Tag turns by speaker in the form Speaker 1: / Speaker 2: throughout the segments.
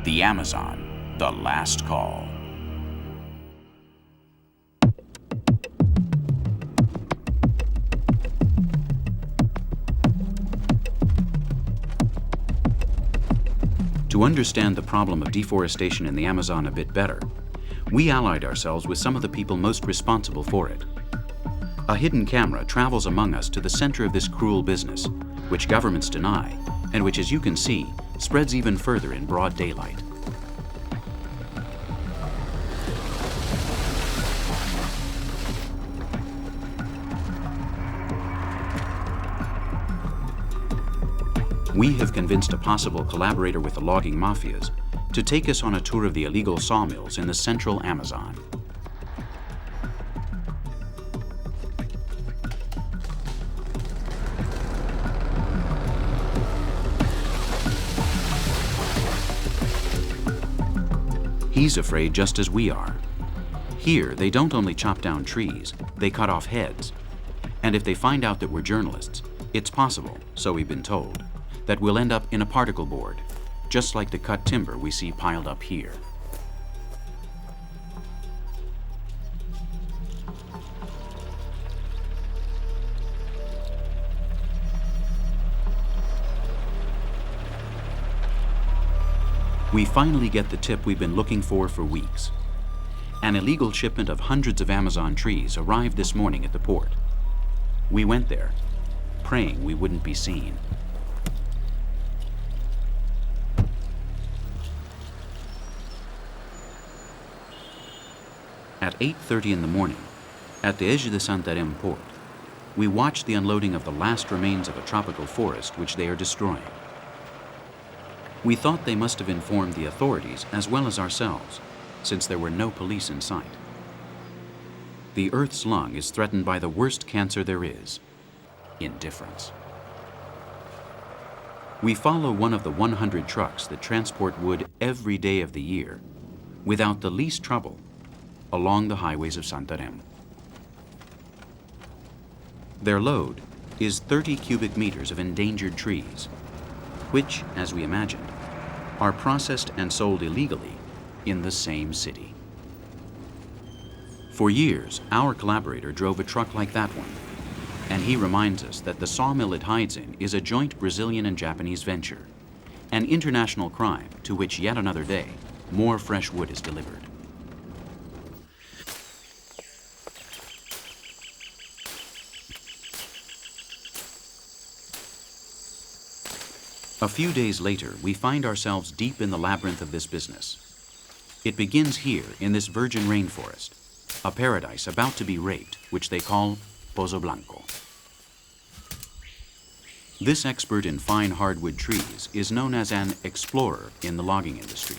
Speaker 1: The Amazon, the last call. To understand the problem of deforestation in the Amazon a bit better, we allied ourselves with some of the people most responsible for it. A hidden camera travels among us to the center of this cruel business, which governments deny, and which, as you can see, spreads even further in broad daylight. We have convinced a possible collaborator with the logging mafias to take us on a tour of the illegal sawmills in the central Amazon. He's afraid just as we are. Here, they don't only chop down trees, they cut off heads. And if they find out that we're journalists, it's possible, so we've been told, that we'll end up in a particle board, just like the cut timber we see piled up here. We finally get the tip we've been looking for weeks. An illegal shipment of hundreds of Amazon trees arrived this morning at the port. We went there, praying we wouldn't be seen. At 8:30 in the morning, at the edge of the Santarém port, we watched the unloading of the last remains of a tropical forest which they are destroying. We thought they must have informed the authorities as well as ourselves, since there were no police in sight. The Earth's lung is threatened by the worst cancer there is: indifference. We follow one of the 100 trucks that transport wood every day of the year, without the least trouble, along the highways of Santarém. Their load is 30 cubic meters of endangered trees, which, as we imagined, are processed and sold illegally in the same city. For years, our collaborator drove a truck like that one, and he reminds us that the sawmill it hides in is a joint Brazilian and Japanese venture, an international crime to which yet another day, more fresh wood is delivered. A few days later, we find ourselves deep in the labyrinth of this business. It begins here in this virgin rainforest, a paradise about to be raped, which they call Pozo Blanco. This expert in fine hardwood trees is known as an explorer in the logging industry.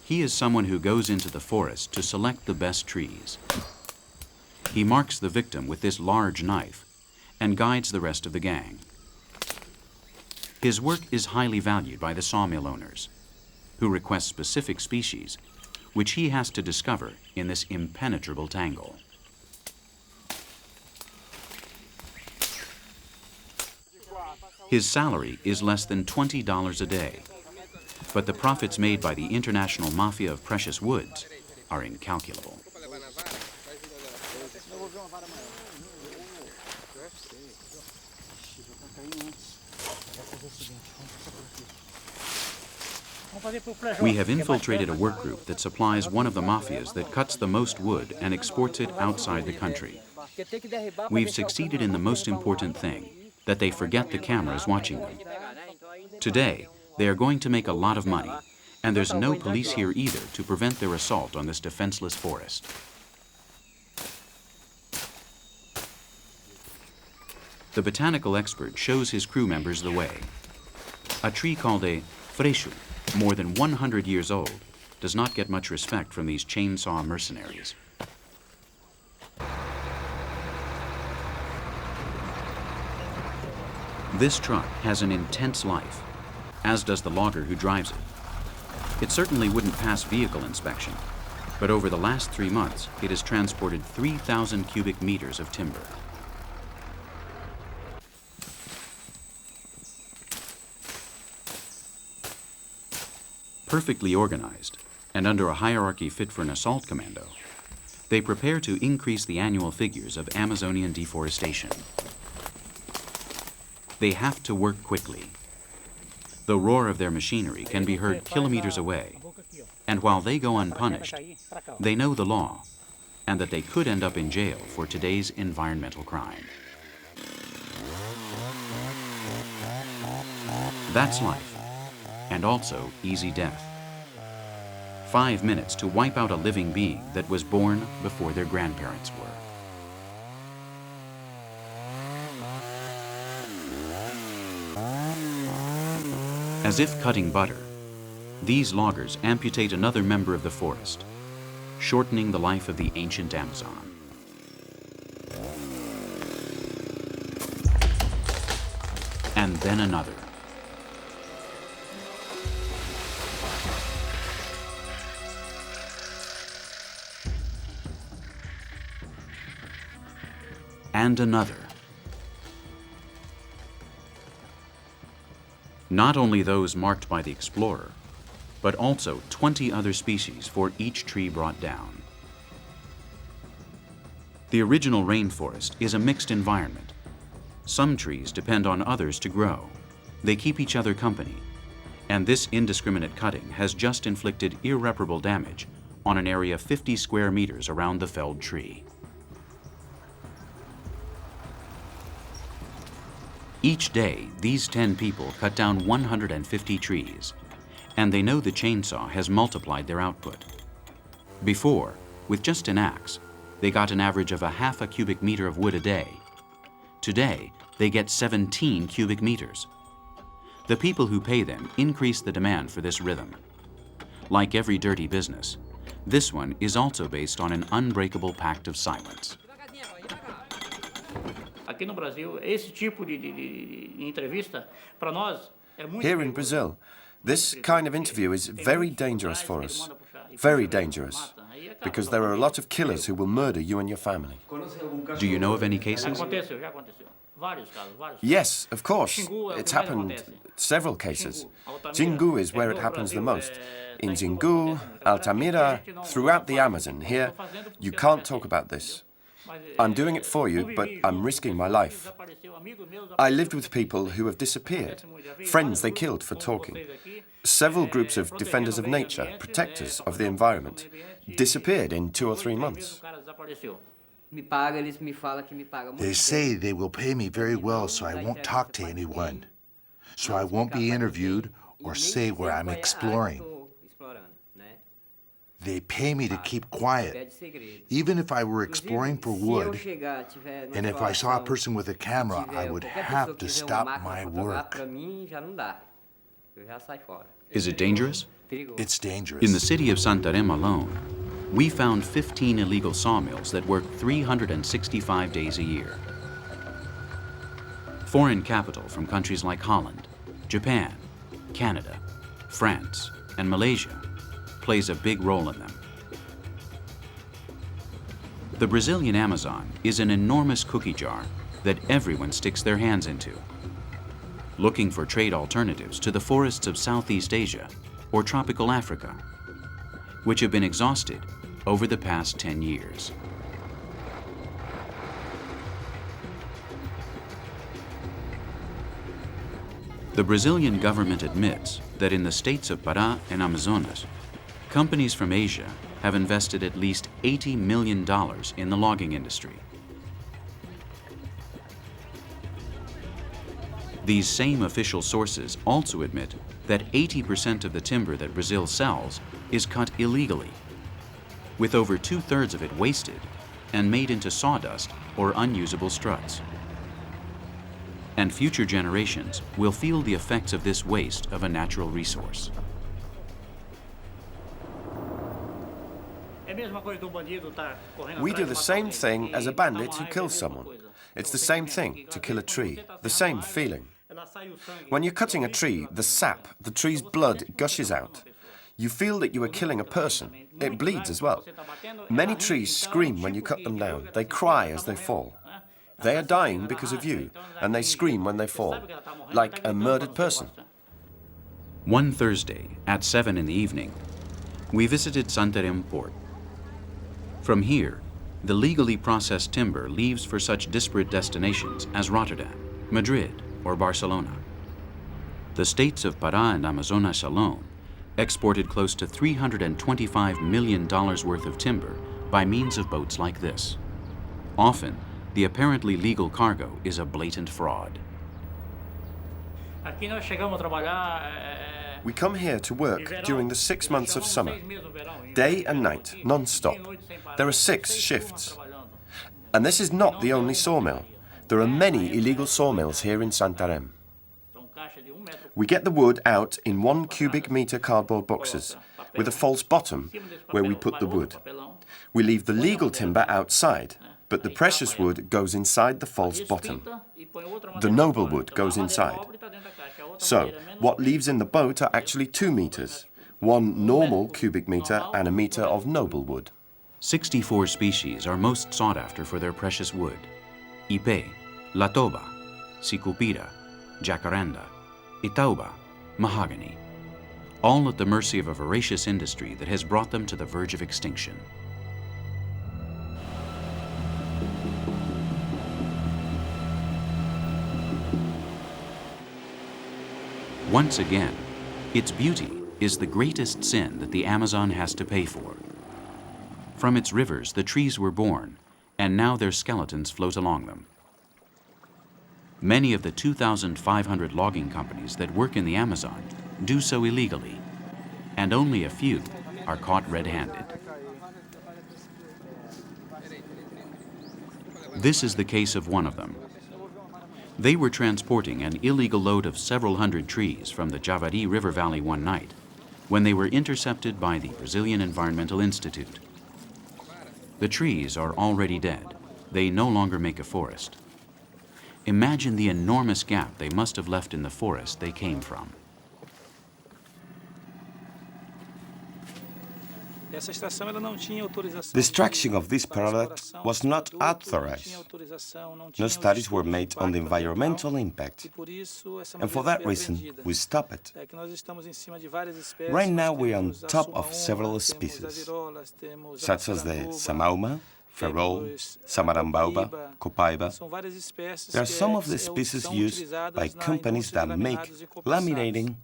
Speaker 1: He is someone who goes into the forest to select the best trees. He marks the victim with this large knife and guides the rest of the gang. His work is highly valued by the sawmill owners, who request specific species, which he has to discover in this impenetrable tangle. His salary is less than $20 a day, but the profits made by the international mafia of precious woods are incalculable. We have infiltrated a work group that supplies one of the mafias that cuts the most wood and exports it outside the country. We've succeeded in the most important thing, that they forget the cameras watching them. Today, they are going to make a lot of money, and there's no police here either to prevent their assault on this defenseless forest. The botanical expert shows his crew members the way. A tree called a freixo, more than 100 years old, does not get much respect from these chainsaw mercenaries. This truck has an intense life, as does the logger who drives it. It certainly wouldn't pass vehicle inspection, but over the last 3 months, it has transported 3,000 cubic meters of timber. Perfectly organized and under a hierarchy fit for an assault commando, they prepare to increase the annual figures of Amazonian deforestation. They have to work quickly. The roar of their machinery can be heard kilometers away, and while they go unpunished, they know the law and that they could end up in jail for today's environmental crime. That's life, and also easy death. 5 minutes to wipe out a living being that was born before their grandparents were. As if cutting butter, these loggers amputate another member of the forest, shortening the life of the ancient Amazon. And then another. And another. Not only those marked by the explorer, but also 20 other species for each tree brought down. The original rainforest is a mixed environment. Some trees depend on others to grow. They keep each other company, and this indiscriminate cutting has just inflicted irreparable damage on an area 50 square meters around the felled tree. Each day, these 10 people cut down 150 trees, and they know the chainsaw has multiplied their output. Before, with just an axe, they got an average of half a cubic meter of wood a day. Today, they get 17 cubic meters. The people who pay them increase the demand for this rhythm. Like every dirty business, this one is also based on an unbreakable pact of silence.
Speaker 2: Here in Brazil, this kind of interview is very dangerous for us. Very dangerous. Because there are a lot of killers who will murder you and your family.
Speaker 1: Do you know of any cases?
Speaker 2: Yes, of course. It's happened several cases. Xingu is where it happens the most. In Xingu, Altamira, throughout the Amazon, here, you can't talk about this. I'm doing it for you, but I'm risking my life. I lived with people who have disappeared, friends they killed for talking. Several groups of defenders of nature, protectors of the environment, disappeared in 2 or 3 months.
Speaker 3: They say they will pay me very well so I won't talk to anyone, so I won't be interviewed or say where I'm exploring. They pay me to keep quiet, even if I were exploring for wood, and if I saw a person with a camera, I would have to stop my work.
Speaker 1: Is it dangerous?
Speaker 3: It's dangerous.
Speaker 1: In the city of Santarém alone, we found 15 illegal sawmills that work 365 days a year. Foreign capital from countries like Holland, Japan, Canada, France, and Malaysia plays a big role in them. The Brazilian Amazon is an enormous cookie jar that everyone sticks their hands into, looking for trade alternatives to the forests of Southeast Asia or tropical Africa, which have been exhausted over the past 10 years. The Brazilian government admits that in the states of Pará and Amazonas, companies from Asia have invested at least $80 million in the logging industry. These same official sources also admit that 80% of the timber that Brazil sells is cut illegally, with over 2/3 of it wasted and made into sawdust or unusable struts. And future generations will feel the effects of this waste of a natural resource.
Speaker 2: We do the same thing as a bandit who kills someone. It's the same thing to kill a tree, the same feeling. When you're cutting a tree, the sap, the tree's blood gushes out. You feel that you are killing a person. It bleeds as well. Many trees scream when you cut them down. They cry as they fall. They are dying because of you, and they scream when they fall, like a murdered person.
Speaker 1: One Thursday at 7 in the evening, we visited Santarém port. From here, the legally processed timber leaves for such disparate destinations as Rotterdam, Madrid, or Barcelona. The states of Pará and Amazonas alone exported close to $325 million worth of timber by means of boats like this. Often, the apparently legal cargo is a blatant fraud.
Speaker 2: We come here to work during the 6 months of summer, day and night, non-stop. There are 6 shifts. And this is not the only sawmill. There are many illegal sawmills here in Santarém. We get the wood out in 1 cubic meter cardboard boxes with a false bottom where we put the wood. We leave the legal timber outside, but the precious wood goes inside the false bottom. The noble wood goes inside. So, what leaves in the boat are actually 2 meters, 1 normal cubic meter and a meter of noble wood.
Speaker 1: 64 species are most sought after for their precious wood: Ipe, Latoba, Sicupira, Jacaranda, Itauba, mahogany, all at the mercy of a voracious industry that has brought them to the verge of extinction. Once again, its beauty is the greatest sin that the Amazon has to pay for. From its rivers, the trees were born, and now their skeletons float along them. Many of the 2,500 logging companies that work in the Amazon do so illegally, and only a few are caught red-handed. This is the case of one of them. They were transporting an illegal load of several hundred trees from the Javari River Valley one night when they were intercepted by the Brazilian Environmental Institute. The trees are already dead. They no longer make a forest. Imagine the enormous gap they must have left in the forest they came from.
Speaker 4: The extraction of this product was not authorized. No studies were made on the environmental impact, and for that reason, we stopped it. Right now, we're on top of several species, such as the Samauma, Ferrol, Samarambaúba, Copaiba. There are some of the species used by companies that make laminating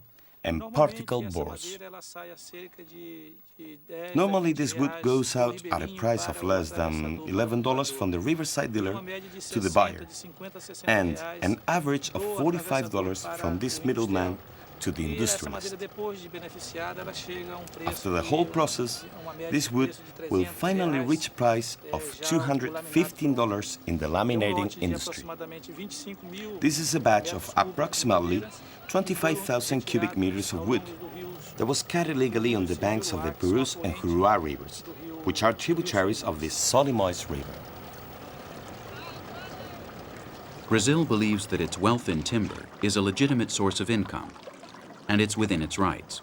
Speaker 4: and particle boards. Normally this wood goes out at a price of less than $11 from the riverside dealer to the buyer, and an average of $45 from this middleman to the industrialist. After the whole process, this wood will finally reach a price of $215 in the laminating industry. This is a batch of approximately 25,000 cubic meters of wood that was cut illegally on the banks of the Purus and Juruá rivers, which are tributaries of the Solimões River.
Speaker 1: Brazil believes that its wealth in timber is a legitimate source of income, and it's within its rights.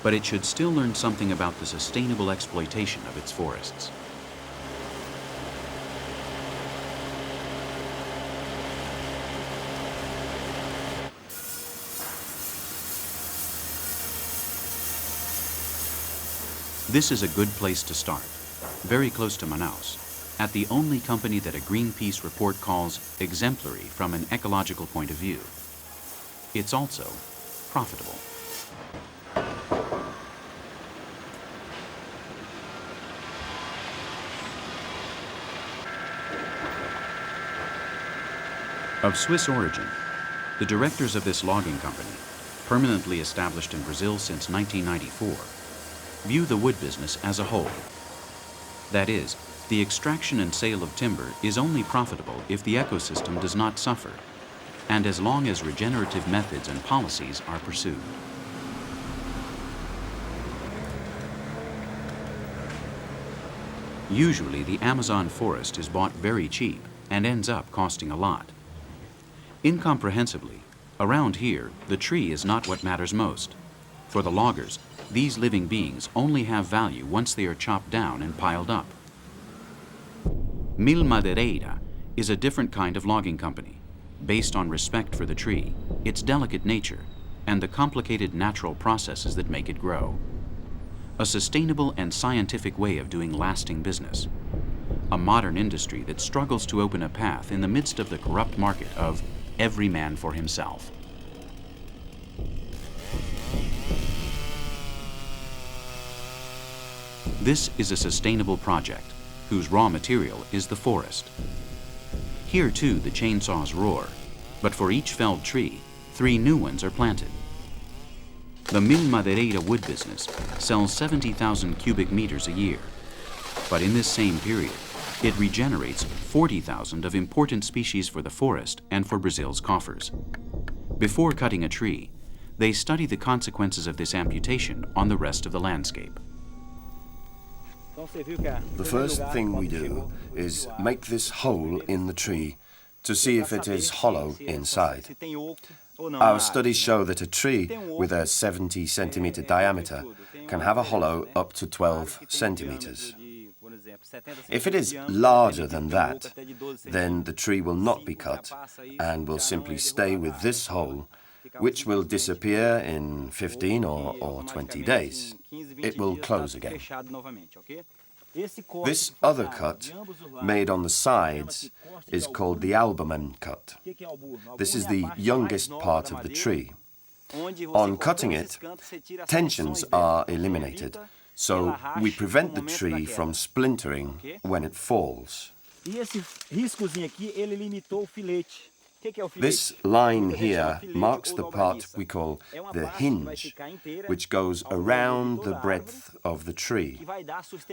Speaker 1: But it should still learn something about the sustainable exploitation of its forests. This is a good place to start, very close to Manaus, at the only company that a Greenpeace report calls exemplary from an ecological point of view. It's also profitable. Of Swiss origin, the directors of this logging company, permanently established in Brazil since 1994, view the wood business as a whole. That is, the extraction and sale of timber is only profitable if the ecosystem does not suffer, and as long as regenerative methods and policies are pursued. Usually, the Amazon forest is bought very cheap and ends up costing a lot. Incomprehensibly, around here, the tree is not what matters most. For the loggers, these living beings only have value once they are chopped down and piled up. Mil Madereira is a different kind of logging company, based on respect for the tree, its delicate nature, and the complicated natural processes that make it grow. A sustainable and scientific way of doing lasting business. A modern industry that struggles to open a path in the midst of the corrupt market of every man for himself. This is a sustainable project whose raw material is the forest. Here too the chainsaws roar, but for each felled tree, 3 new ones are planted. The Mil Madereira wood business sells 70,000 cubic meters a year, but in this same period, it regenerates 40,000 of important species for the forest and for Brazil's coffers. Before cutting a tree, they study the consequences of this amputation on the rest of the landscape.
Speaker 2: The first thing we do is make this hole in the tree to see if it is hollow inside. Our studies show that a tree with a 70 centimeter diameter can have a hollow up to 12 centimeters. If it is larger than that, then the tree will not be cut and will simply stay with this hole, which will disappear in 15 or 20 days. It will close again. This other cut, made on the sides, is called the albumen cut. This is the youngest part of the tree. On cutting it, tensions are eliminated, so we prevent the tree from splintering when it falls. This line here marks the part we call the hinge, which goes around the breadth of the tree,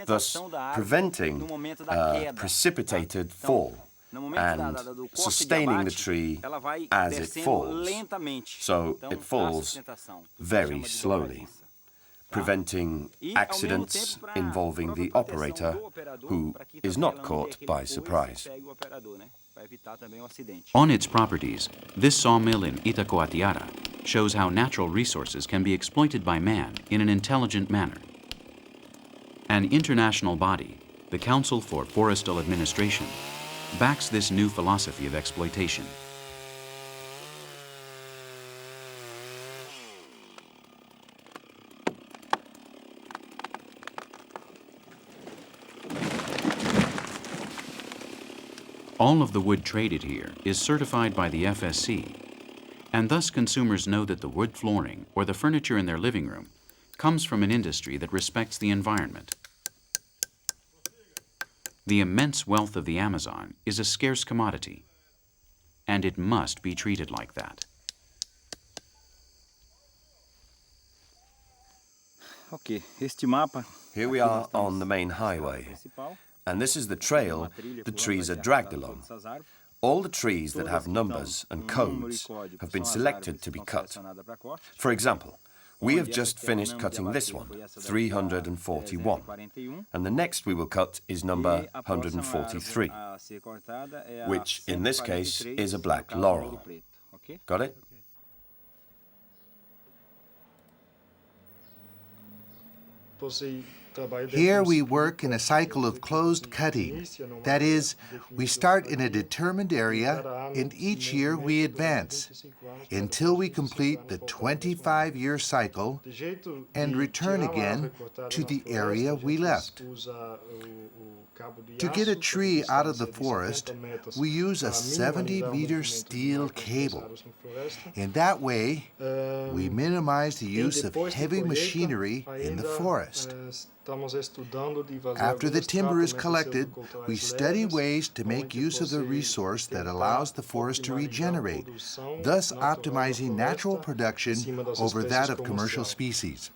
Speaker 2: thus preventing a precipitated fall and sustaining the tree as it falls. So it falls very slowly, preventing accidents involving the operator, who is not caught by surprise.
Speaker 1: On its properties, this sawmill in Itacoatiara shows how natural resources can be exploited by man in an intelligent manner. An international body, the Council for Forestal Administration, backs this new philosophy of exploitation. All of the wood traded here is certified by the FSC, and thus consumers know that the wood flooring or the furniture in their living room comes from an industry that respects the environment. The immense wealth of the Amazon is a scarce commodity, and it must be treated like that.
Speaker 2: Here we are on the main highway, and this is the trail the trees are dragged along. All the trees that have numbers and codes have been selected to be cut. For example, we have just finished cutting this one, 341, and the next we will cut is number 143, which in this case is a black laurel. Got it?
Speaker 3: Here we work in a cycle of closed cutting. That is, we start in a determined area, and each year we advance until we complete the 25-year cycle and return again to the area we left. To get a tree out of the forest, we use a 70-meter steel cable. In that way, we minimize the use of heavy machinery in the forest. After the timber is collected, we study ways to make use of the resource that allows the forest to regenerate, thus optimizing natural production over that of commercial species.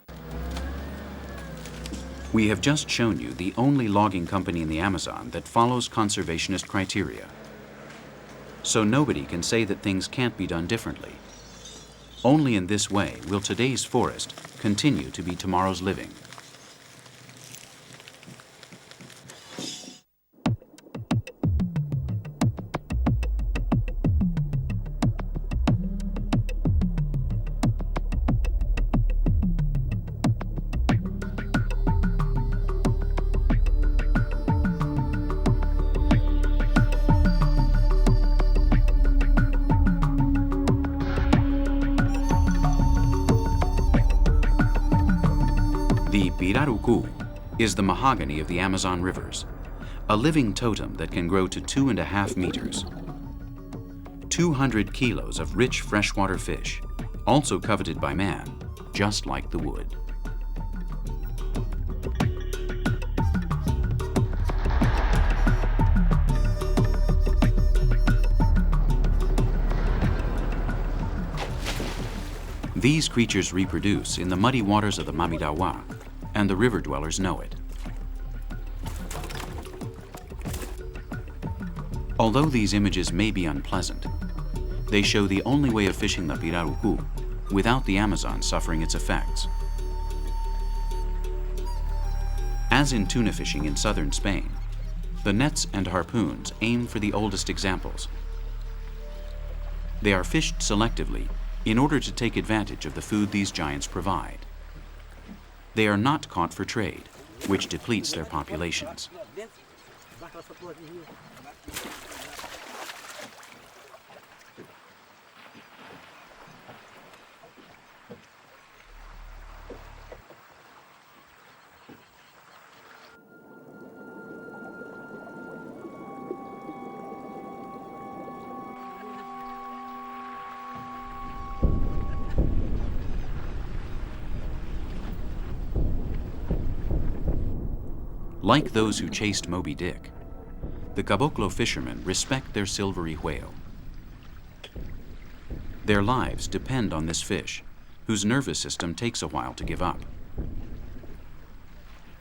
Speaker 1: We have just shown you the only logging company in the Amazon that follows conservationist criteria. So nobody can say that things can't be done differently. Only in this way will today's forest continue to be tomorrow's living. The pirarucu is the mahogany of the Amazon rivers, a living totem that can grow to 2.5 meters. 200 kilos of rich freshwater fish, also coveted by man, just like the wood. These creatures reproduce in the muddy waters of the Mamidawa, and the river dwellers know it. Although these images may be unpleasant, they show the only way of fishing the pirarucu without the Amazon suffering its effects. As in tuna fishing in southern Spain, the nets and harpoons aim for the oldest examples. They are fished selectively in order to take advantage of the food these giants provide. They are not caught for trade, which depletes their populations. Like those who chased Moby Dick, the caboclo fishermen respect their silvery whale. Their lives depend on this fish, whose nervous system takes a while to give up.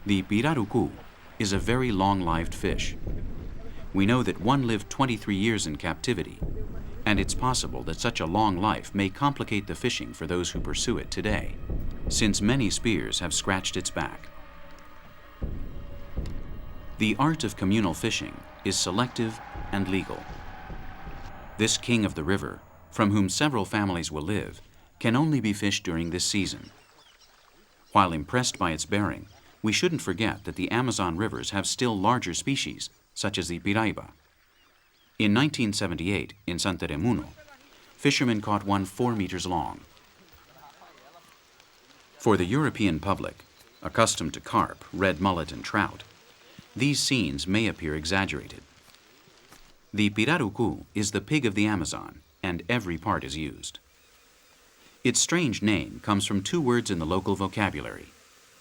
Speaker 1: The pirarucu is a very long-lived fish. We know that one lived 23 years in captivity, and it's possible that such a long life may complicate the fishing for those who pursue it today, since many spears have scratched its back. The art of communal fishing is selective and legal. This king of the river, from whom several families will live, can only be fished during this season. While impressed by its bearing, we shouldn't forget that the Amazon rivers have still larger species, such as the piraiba. In 1978, in San Teremuno, fishermen caught one 4 meters long. For the European public, accustomed to carp, red mullet, and trout, these scenes may appear exaggerated. The pirarucu is the pig of the Amazon, and every part is used. Its strange name comes from 2 words in the local vocabulary: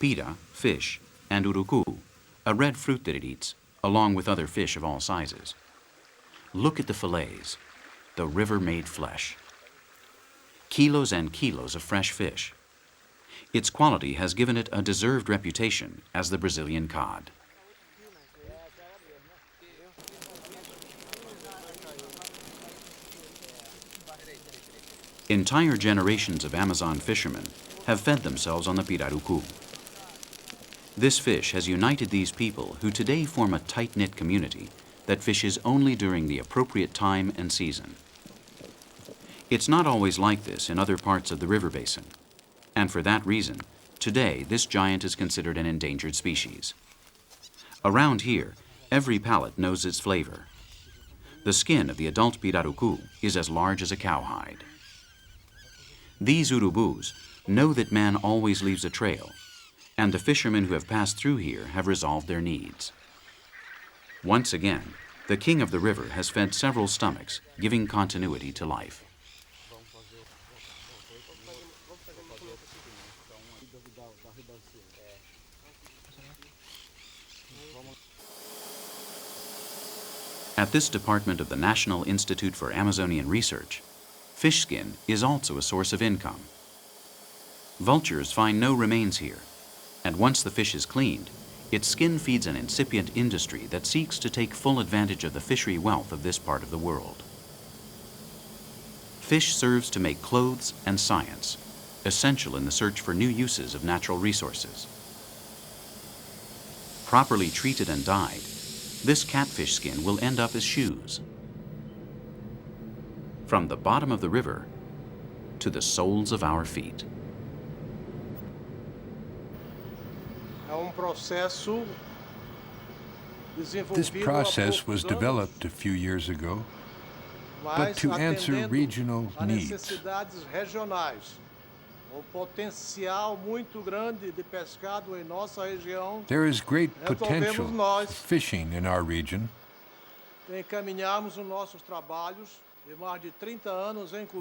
Speaker 1: pira, fish, and urucu, a red fruit that it eats, along with other fish of all sizes. Look at the fillets, the river-made flesh. Kilos and kilos of fresh fish. Its quality has given it a deserved reputation as the Brazilian cod. Entire generations of Amazon fishermen have fed themselves on the pirarucu. This fish has united these people who today form a tight-knit community that fishes only during the appropriate time and season. It's not always like this in other parts of the river basin, and for that reason, today this giant is considered an endangered species. Around here, every palate knows its flavor. The skin of the adult pirarucu is as large as a cowhide. These urubus know that man always leaves a trail, and the fishermen who have passed through here have resolved their needs. Once again, the king of the river has fed several stomachs, giving continuity to life. At this department of the National Institute for Amazonian Research, fish skin is also a source of income. Vultures find no remains here, and once the fish is cleaned, its skin feeds an incipient industry that seeks to take full advantage of the fishery wealth of this part of the world. Fish serves to make clothes and science, essential in the search for new uses of natural resources. Properly treated and dyed, this catfish skin will end up as shoes. From the bottom of the river to the soles of our feet.
Speaker 5: This process was developed a few years ago, but to answer regional needs. There is great potential for fishing in our region.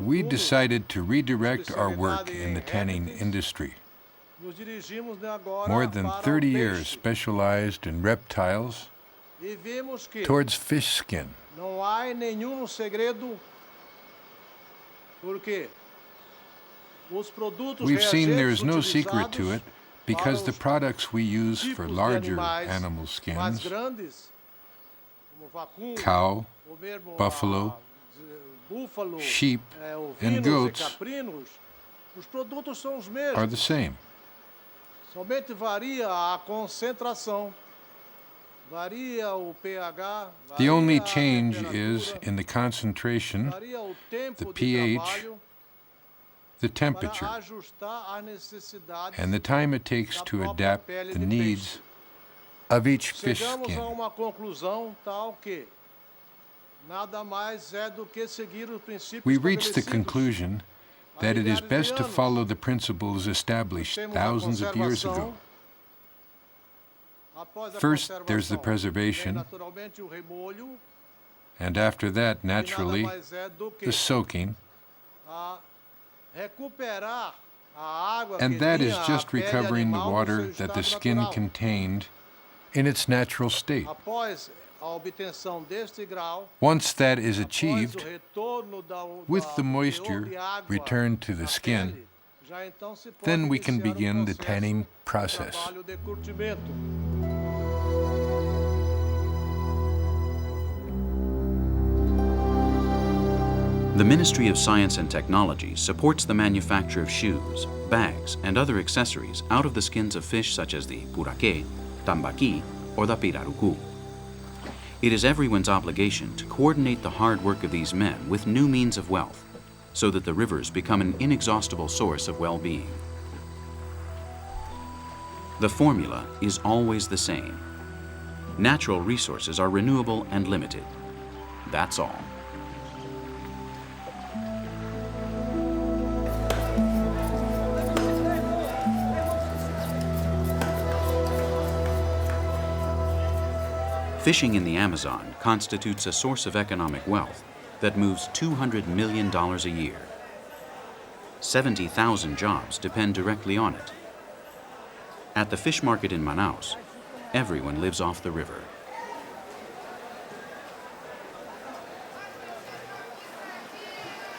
Speaker 5: We decided to redirect our work in the tanning industry. More than 30 years specialized in reptiles towards fish skin. We've seen there's no secret to it because the products we use for larger animal skins, cow, buffalo, sheep, and goats, are the same. The only change is in the concentration, the pH, the temperature, and the time it takes to adapt the needs of each fish skin. We reached the conclusion that it is best to follow the principles established thousands of years ago. First, there's the preservation, and after that, naturally, the soaking, and that is just recovering the water that the skin contained in its natural state. Once that is achieved, with the moisture returned to the skin, then we can begin the tanning process.
Speaker 1: The Ministry of Science and Technology supports the manufacture of shoes, bags, and other accessories out of the skins of fish such as the puraque, tambaqui, or the pirarucu. It is everyone's obligation to coordinate the hard work of these men with new means of wealth, so that the rivers become an inexhaustible source of well-being. The formula is always the same. Natural resources are renewable and limited. That's all. Fishing in the Amazon constitutes a source of economic wealth that moves $200 million a year. 70,000 jobs depend directly on it. At the fish market in Manaus, everyone lives off the river.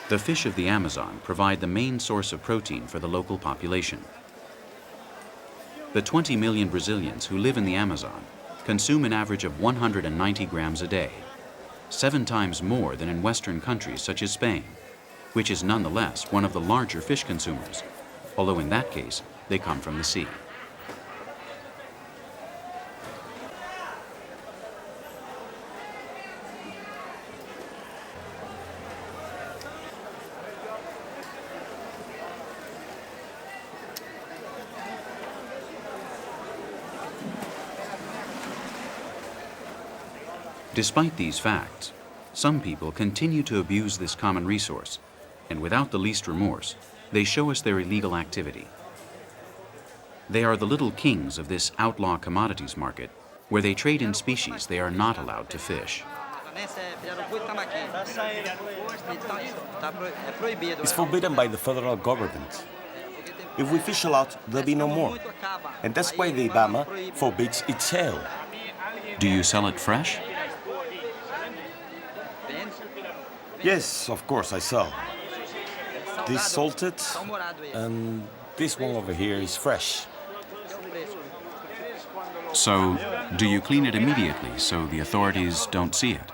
Speaker 1: The fish of the Amazon provide the main source of protein for the local population. The 20 million Brazilians who live in the Amazon consume an average of 190 grams a day, 7 times more than in Western countries such as Spain, which is nonetheless one of the larger fish consumers, although in that case they come from the sea. Despite these facts, some people continue to abuse this common resource, and without the least remorse, they show us their illegal activity. They are the little kings of this outlaw commodities market, where they trade in species they are not allowed to fish.
Speaker 4: It's forbidden by the federal government. If we fish a lot, there'll be no more. And that's why the IBAMA forbids its sale.
Speaker 1: Do you sell it fresh?
Speaker 4: Yes, of course, I sell. This salted, and this one over here is fresh.
Speaker 1: So, do you clean it immediately so the authorities don't see it?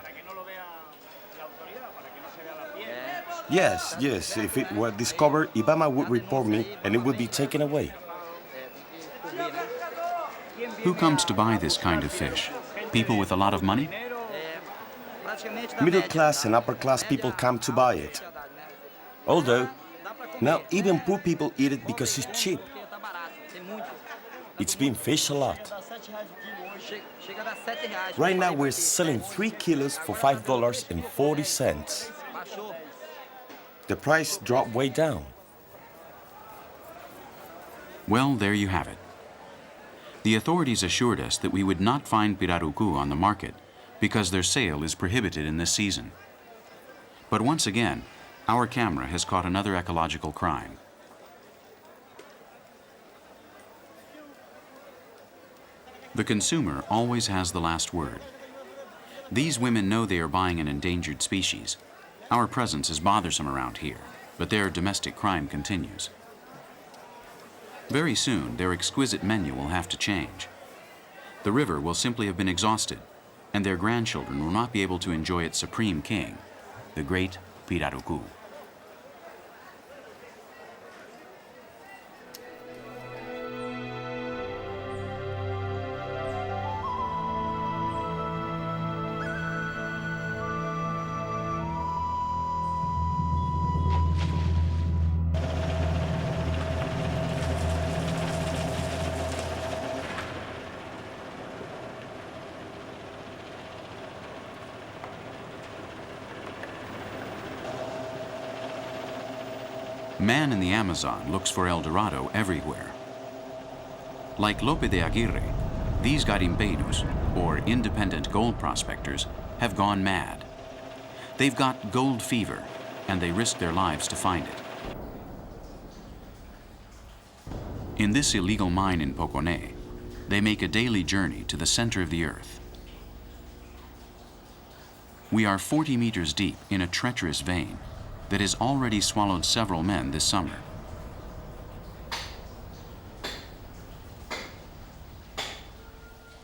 Speaker 4: Yes, if it were discovered, IBAMA would report me and it would be taken away.
Speaker 1: Who comes to buy this kind of fish? People with a lot of money?
Speaker 4: Middle class and upper class people come to buy it. Although, now even poor people eat it because it's cheap. It's been fished a lot. Right now we're selling 3 kilos for $5.40. The price dropped way down.
Speaker 1: Well, there you have it. The authorities assured us that we would not find pirarucu on the market because their sale is prohibited in this season. But once again, our camera has caught another ecological crime. The consumer always has the last word. These women know they are buying an endangered species. Our presence is bothersome around here, but their domestic crime continues. Very soon, their exquisite menu will have to change. The river will simply have been exhausted, and their grandchildren will not be able to enjoy its supreme king, the great pirarucu. Man in the Amazon looks for El Dorado everywhere. Like Lope de Aguirre, these garimpeiros, or independent gold prospectors, have gone mad. They've got gold fever, and they risk their lives to find it. In this illegal mine in Poconé, they make a daily journey to the center of the earth. We are 40 meters deep in a treacherous vein that has already swallowed several men this summer.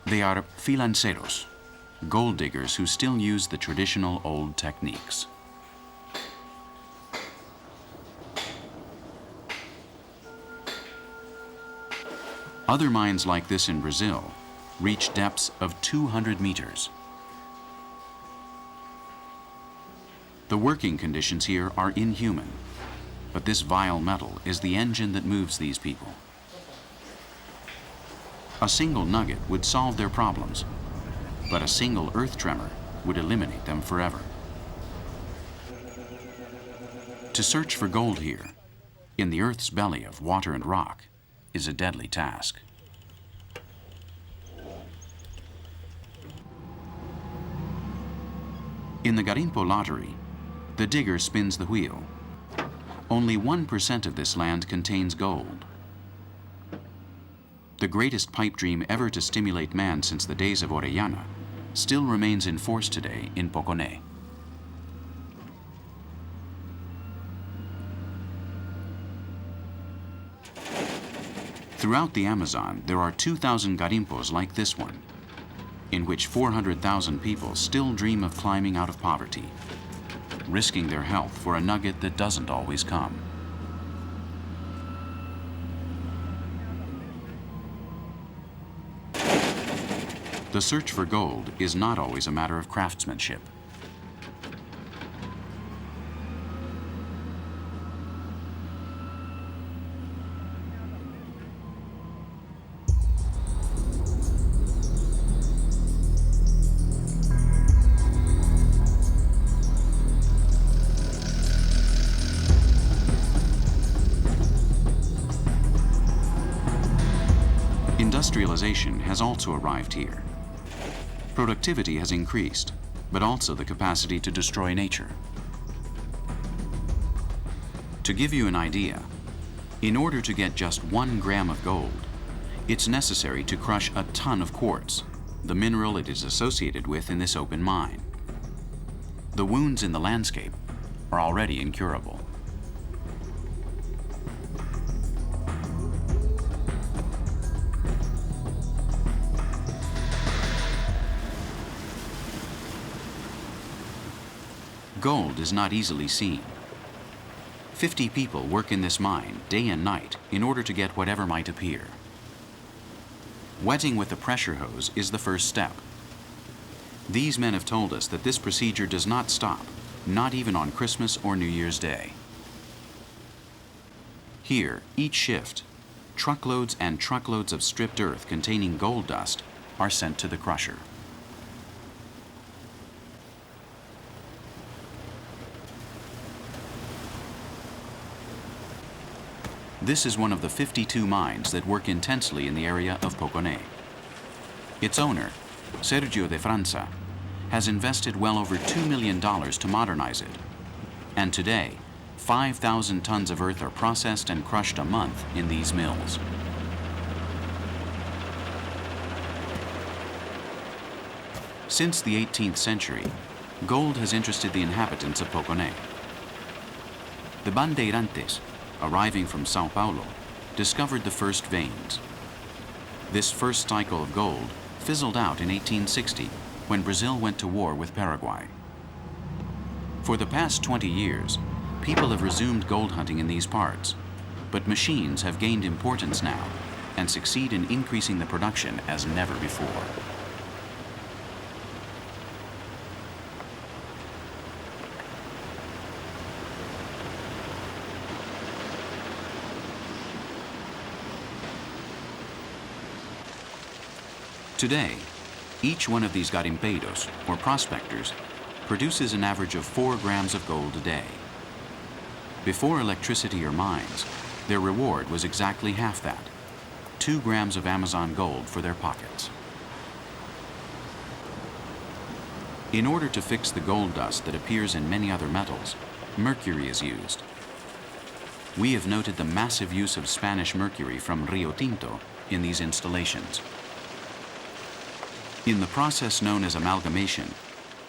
Speaker 1: They are filanceros, gold diggers who still use the traditional old techniques. Other mines like this in Brazil reach depths of 200 meters. The working conditions here are inhuman, but this vile metal is the engine that moves these people. A single nugget would solve their problems, but a single earth tremor would eliminate them forever. To search for gold here, in the earth's belly of water and rock, is a deadly task. In the Garimpo lottery, the digger spins the wheel. Only 1% of this land contains gold. The greatest pipe dream ever to stimulate man since the days of Orellana still remains in force today in Poconé. Throughout the Amazon, there are 2,000 garimpos like this one, in which 400,000 people still dream of climbing out of poverty, risking their health for a nugget that doesn't always come. The search for gold is not always a matter of craftsmanship. Industrialization has also arrived here. Productivity has increased, but also the capacity to destroy nature. To give you an idea, in order to get just 1 gram of gold, it's necessary to crush a ton of quartz, the mineral it is associated with in this open mine. The wounds in the landscape are already incurable. Gold is not easily seen. 50 people work in this mine day and night in order to get whatever might appear. Wetting with a pressure hose is the first step. These men have told us that this procedure does not stop, not even on Christmas or New Year's Day. Here, each shift, truckloads and truckloads of stripped earth containing gold dust are sent to the crusher. This is one of the 52 mines that work intensely in the area of Poconé. Its owner, Sergio de França, has invested well over $2 million to modernize it. And today, 5,000 tons of earth are processed and crushed a month in these mills. Since the 18th century, gold has interested the inhabitants of Poconé. The Bandeirantes, arriving from Sao Paulo, discovered the first veins. This first cycle of gold fizzled out in 1860 when Brazil went to war with Paraguay. For the past 20 years, people have resumed gold hunting in these parts, but machines have gained importance now and succeed in increasing the production as never before. Today, each one of these garimpeiros, or prospectors, produces an average of 4 grams of gold a day. Before electricity or mines, their reward was exactly half that, 2 grams of Amazon gold for their pockets. In order to fix the gold dust that appears in many other metals, mercury is used. We have noted the massive use of Spanish mercury from Rio Tinto in these installations. In the process known as amalgamation,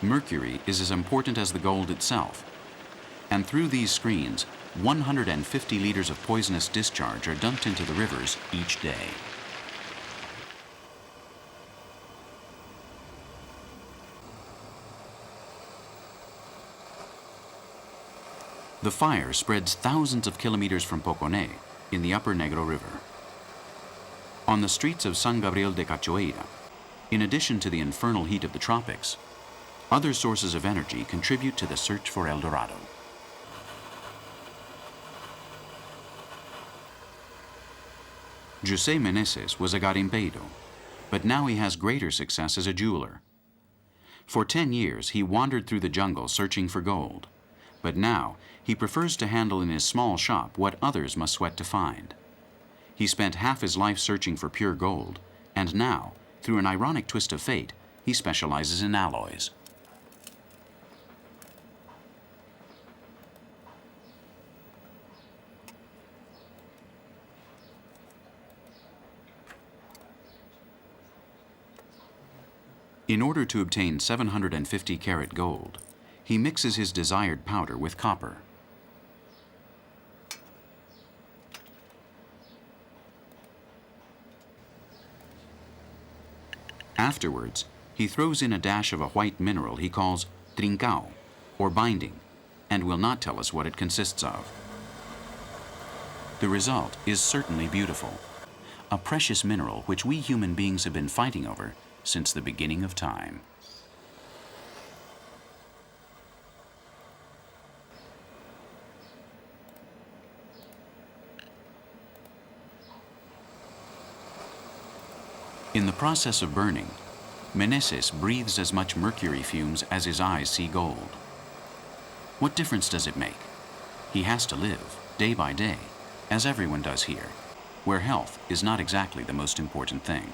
Speaker 1: mercury is as important as the gold itself. And through these screens, 150 liters of poisonous discharge are dumped into the rivers each day. The fire spreads thousands of kilometers from Poconé in the upper Negro River. On the streets of San Gabriel de Cachoeira, in addition to the infernal heat of the tropics, other sources of energy contribute to the search for El Dorado. José Meneses was a garimpeiro, but now he has greater success as a jeweler. For 10 years, he wandered through the jungle searching for gold, but now he prefers to handle in his small shop what others must sweat to find. He spent half his life searching for pure gold, and now, through an ironic twist of fate, he specializes in alloys. In order to obtain 750 karat gold, he mixes his desired powder with copper. Afterwards, he throws in a dash of a white mineral he calls trincao, or binding, and will not tell us what it consists of. The result is certainly beautiful, a precious mineral which we human beings have been fighting over since the beginning of time. In the process of burning, Meneses breathes as much mercury fumes as his eyes see gold. What difference does it make? He has to live, day by day, as everyone does here, where health is not exactly the most important thing.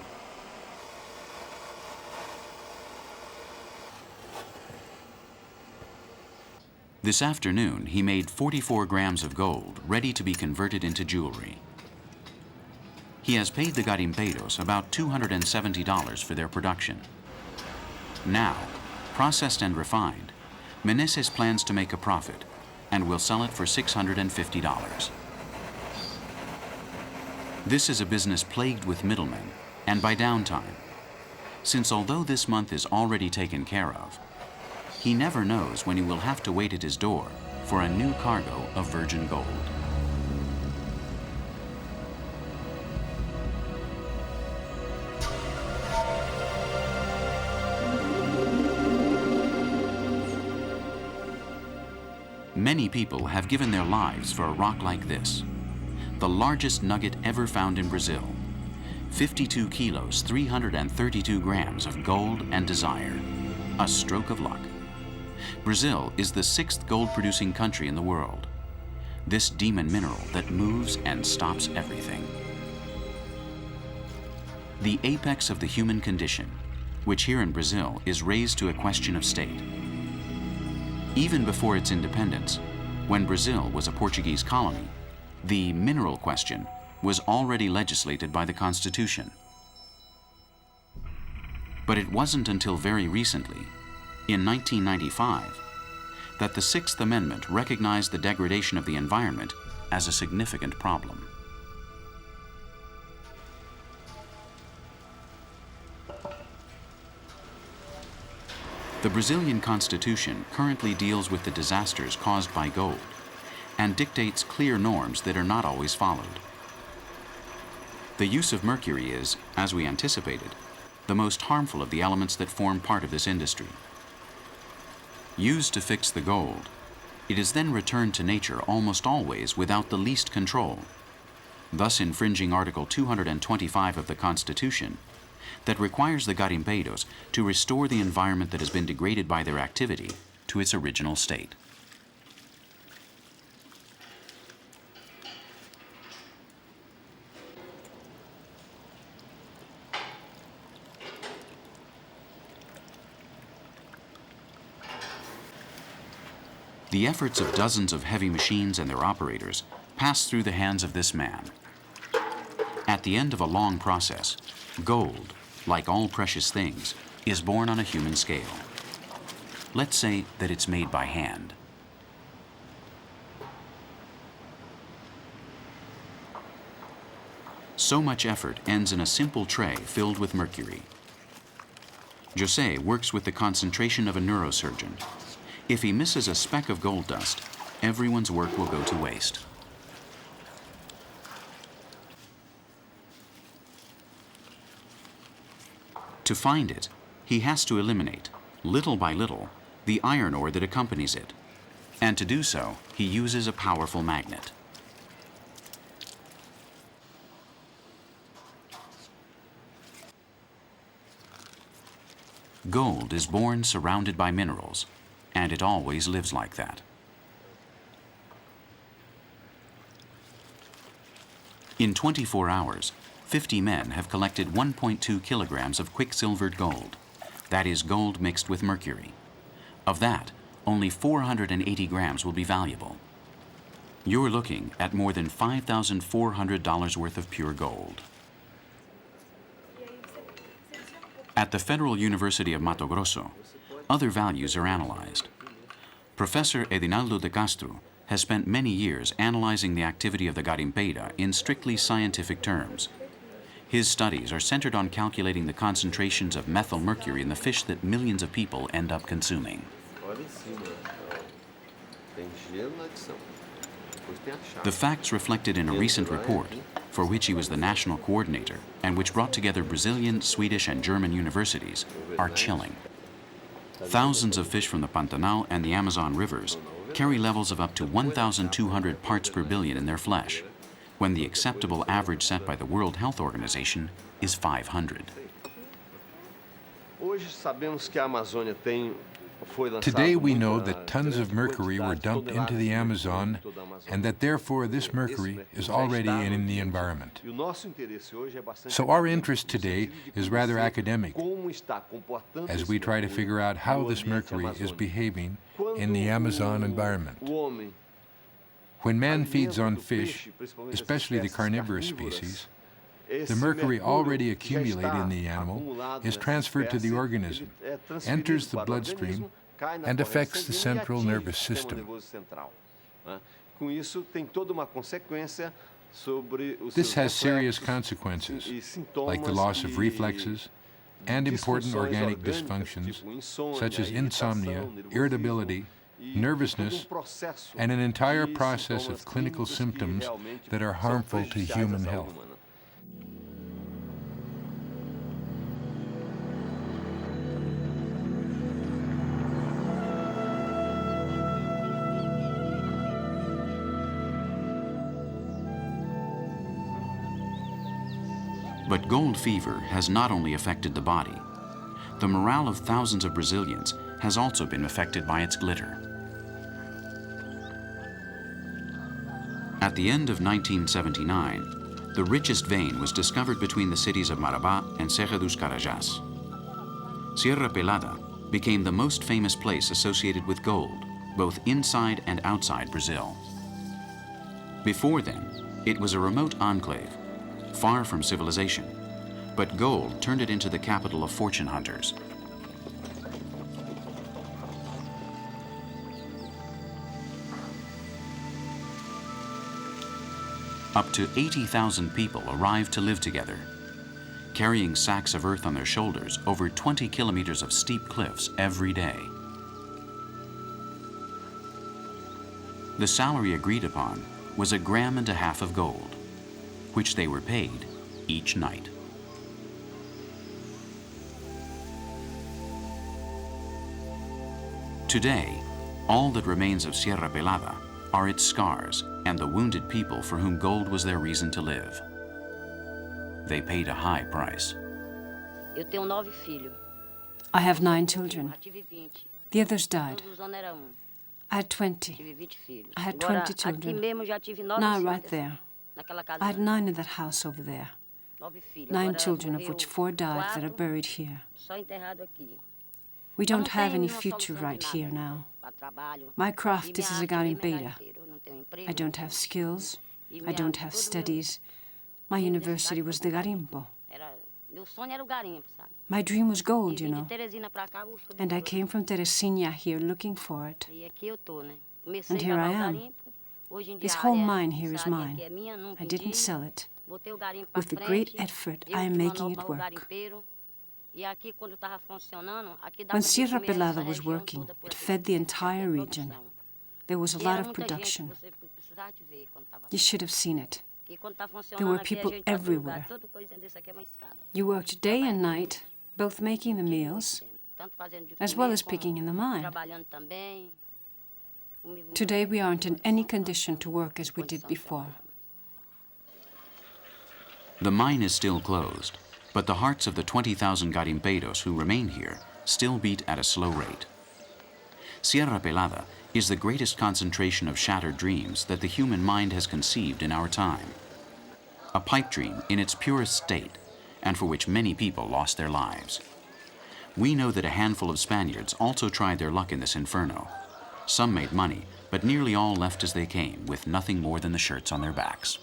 Speaker 1: This afternoon, he made 44 grams of gold ready to be converted into jewelry. He has paid the garimpeiros about $270 for their production. Now, processed and refined, Meneses plans to make a profit and will sell it for $650. This is a business plagued with middlemen and by downtime, since although this month is already taken care of, he never knows when he will have to wait at his door for a new cargo of virgin gold. Many people have given their lives for a rock like this, the largest nugget ever found in Brazil. 52 kilos, 332 grams of gold and desire. A stroke of luck. Brazil is the 6th gold-producing country in the world. this demon mineral that moves and stops everything. The apex of the human condition, which here in Brazil is raised to a question of state. Even before its independence, when Brazil was a Portuguese colony, the mineral question was already legislated by the Constitution. But it wasn't until very recently, in 1995, that the Sixth Amendment recognized the degradation of the environment as a significant problem. The Brazilian Constitution currently deals with the disasters caused by gold and dictates clear norms that are not always followed. The use of mercury is, as we anticipated, the most harmful of the elements that form part of this industry. Used to fix the gold, it is then returned to nature almost always without the least control, thus infringing Article 225 of the Constitution, that requires the garimpeiros to restore the environment that has been degraded by their activity to its original state. The efforts of dozens of heavy machines and their operators pass through the hands of this man. At the end of a long process, gold, like all precious things, is born on a human scale. Let's say that it's made by hand. So much effort ends in a simple tray filled with mercury. José works with the concentration of a neurosurgeon. If he misses a speck of gold dust, everyone's work will go to waste. To find it, he has to eliminate, little by little, the iron ore that accompanies it. And to do so, he uses a powerful magnet. Gold is born surrounded by minerals, and it always lives like that. In 24 hours, 50 men have collected 1.2 kilograms of quicksilvered gold. That is gold mixed with mercury. Of that, only 480 grams will be valuable. You're looking at more than $5,400 worth of pure gold. At the Federal University of Mato Grosso, other values are analyzed. Professor Edinaldo de Castro has spent many years analyzing the activity of the garimpeira in strictly scientific terms. His studies are centered on calculating the concentrations of methyl mercury in the fish that millions of people end up consuming. The facts reflected in a recent report, for which he was the national coordinator and which brought together Brazilian, Swedish, and German universities, are chilling. Thousands of fish from the Pantanal and the Amazon rivers carry levels of up to 1,200 parts per billion in their flesh, when the acceptable average set by the World Health Organization is 500.
Speaker 5: Today we know that tons of mercury were dumped into the Amazon and that therefore this mercury is already in the environment. So our interest today is rather academic, as we try to figure out how this mercury is behaving in the Amazon environment. When man feeds on fish, especially the carnivorous species, the mercury already accumulated in the animal is transferred to the organism, enters the bloodstream, and affects the central nervous system. This has serious consequences, like the loss of reflexes and important organic dysfunctions, such as insomnia, irritability, nervousness, and an entire process of clinical symptoms that are harmful to human health.
Speaker 1: But gold fever has not only affected the body. The morale of thousands of Brazilians has also been affected by its glitter. At the end of 1979, the richest vein was discovered between the cities of Marabá and Serra dos Carajás. Serra Pelada became the most famous place associated with gold, both inside and outside Brazil. Before then, it was a remote enclave, far from civilization, but gold turned it into the capital of fortune hunters. Up to 80,000 people arrived to live together, carrying sacks of earth on their shoulders over 20 kilometers of steep cliffs every day. The salary agreed upon was 1.5 grams of gold, which they were paid each night. Today, all that remains of Serra Pelada are its scars and the wounded people for whom gold was their reason to live. They paid a high price.
Speaker 6: I have 9 children. The others died. I had 20. I had 20 children. Now, right there. I had 9 in that house over there. 9 children, of which 4 died that are buried here. We don't have any future right here now. My craft is as a garimpeira. I don't have skills. I don't have studies. My university was the garimpo. My dream was gold, you know. And I came from Teresina here looking for it. And here I am. This whole mine here is mine. I didn't sell it. With the great effort, I am making it work. When Serra Pelada was working, it fed the entire region. There was a lot of production. You should have seen it. There were people everywhere. You worked day and night, both making the meals, as well as picking in the mine. Today we aren't in any condition to work as we did before.
Speaker 1: The mine is still closed, but the hearts of the 20,000 garimpeiros who remain here still beat at a slow rate. Serra Pelada is the greatest concentration of shattered dreams that the human mind has conceived in our time. A pipe dream in its purest state, and for which many people lost their lives. We know that a handful of Spaniards also tried their luck in this inferno. Some made money, but nearly all left as they came, with nothing more than the shirts on their backs.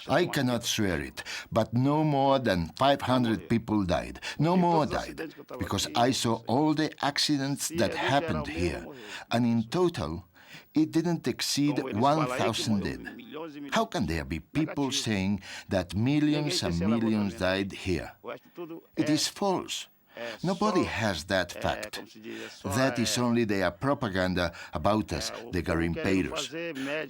Speaker 7: I cannot swear it, but no more than 500 people died. No more died, because I saw all the accidents that happened here, and in total, it didn't exceed 1,000 dead. How can there be people saying that millions and millions died here? It is false. Nobody has that fact. That is only their propaganda about us, the garimpeiros.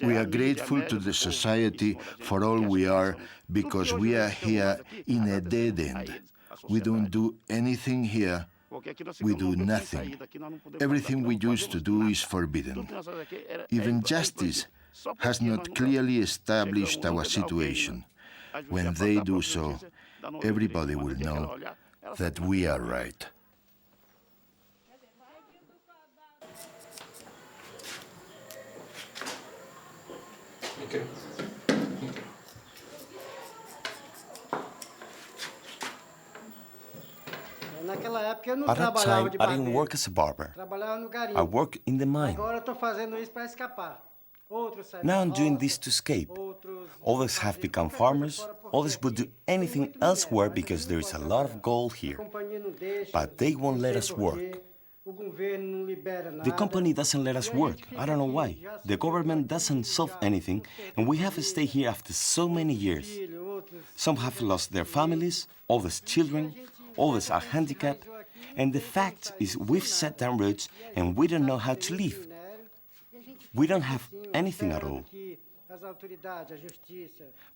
Speaker 7: We are grateful to the society for all we are, because we are here in a dead end. We don't do anything here. We do nothing. Everything we used to do is forbidden. Even justice has not clearly established our situation. When they do so, everybody will know that we are right.
Speaker 4: At that time, I didn't work as a barber. I worked in the mine. Now I'm doing this to escape. Others have become farmers. Others would do anything elsewhere because there is a lot of gold here. But they won't let us work. The company doesn't let us work. I don't know why. The government doesn't solve anything, and we have to stay here after so many years. Some have lost their families, others children, others are handicapped, and the fact is we've set down roots and we don't know how to live. We don't have anything at all.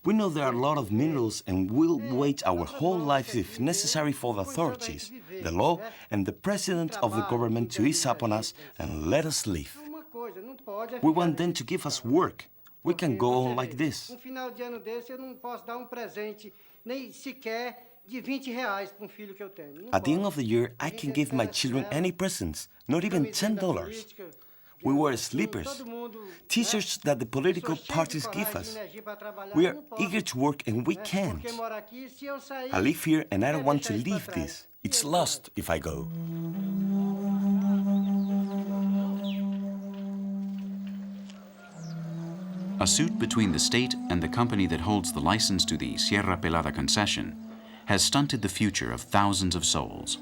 Speaker 4: We know there are a lot of minerals and we'll wait our whole lives if necessary for the authorities, the law, and the president of the government to ease up on us and let us live. We want them to give us work. We can go on like this. At the end of the year, I can give my children any presents, not even $10. We wear slippers, t-shirts that the political parties give us. We are eager to work and we can't. I live here and I don't want to leave this. It's lost if I go.
Speaker 1: A suit between the state and the company that holds the license to the Serra Pelada concession has stunted the future of thousands of souls.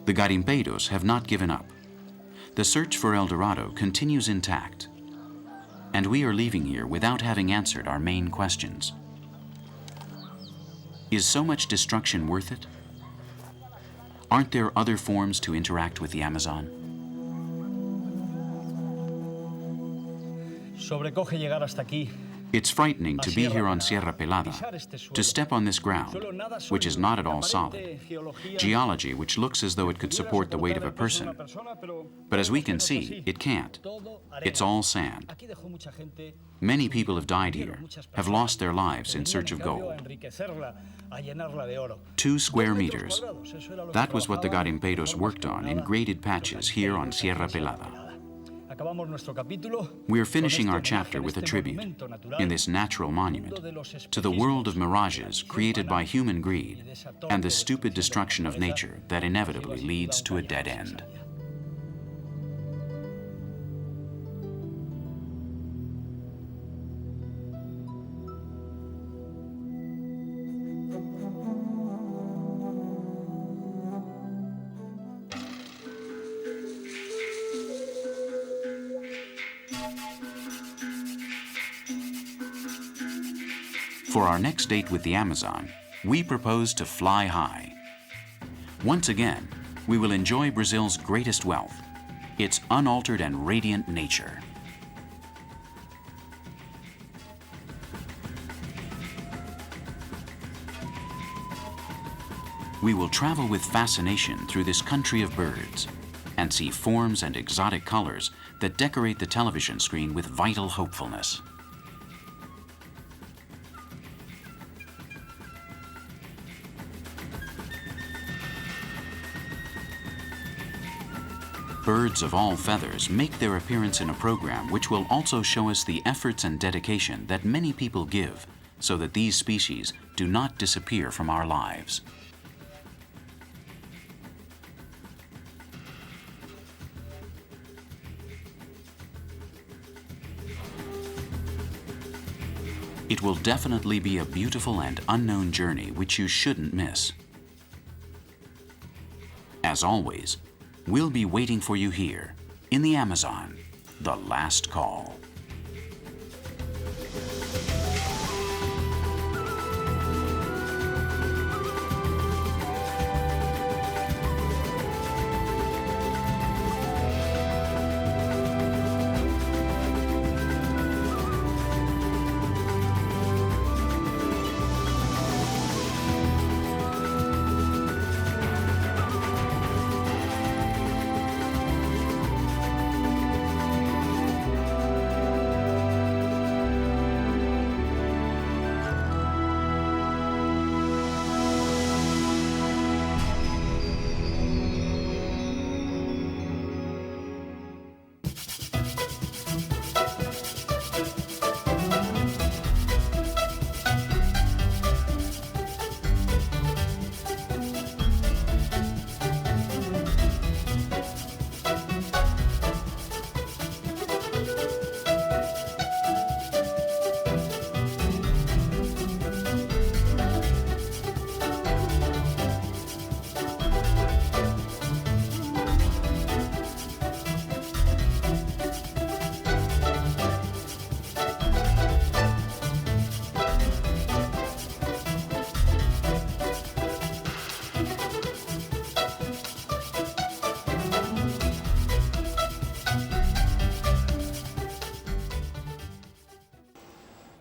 Speaker 1: The garimpeiros have not given up. The search for El Dorado continues intact, and we are leaving here without having answered our main questions. Is so much destruction worth it? Aren't there other forms to interact with the Amazon?
Speaker 8: Sobrecoge llegar hasta aquí.
Speaker 1: It's frightening to be here on Serra Pelada, to step on this ground, which is not at all solid. Geology which looks as though it could support the weight of a person. But as we can see, it can't. It's all sand. Many people have died here, have lost their lives in search of gold. 2 square meters. That was what the garimpeiros worked on in graded patches here on Serra Pelada. We're finishing our chapter with a tribute, in this natural monument, to the world of mirages created by human greed and the stupid destruction of nature that inevitably leads to a dead end. For our next date with the Amazon, we propose to fly high. Once again, we will enjoy Brazil's greatest wealth, its unaltered and radiant nature. We will travel with fascination through this country of birds and see forms and exotic colors that decorate the television screen with vital hopefulness. Birds of all feathers make their appearance in a program which will also show us the efforts and dedication that many people give so that these species do not disappear from our lives. It will definitely be a beautiful and unknown journey which you shouldn't miss. As always, we'll be waiting for you here, in the Amazon, the last call.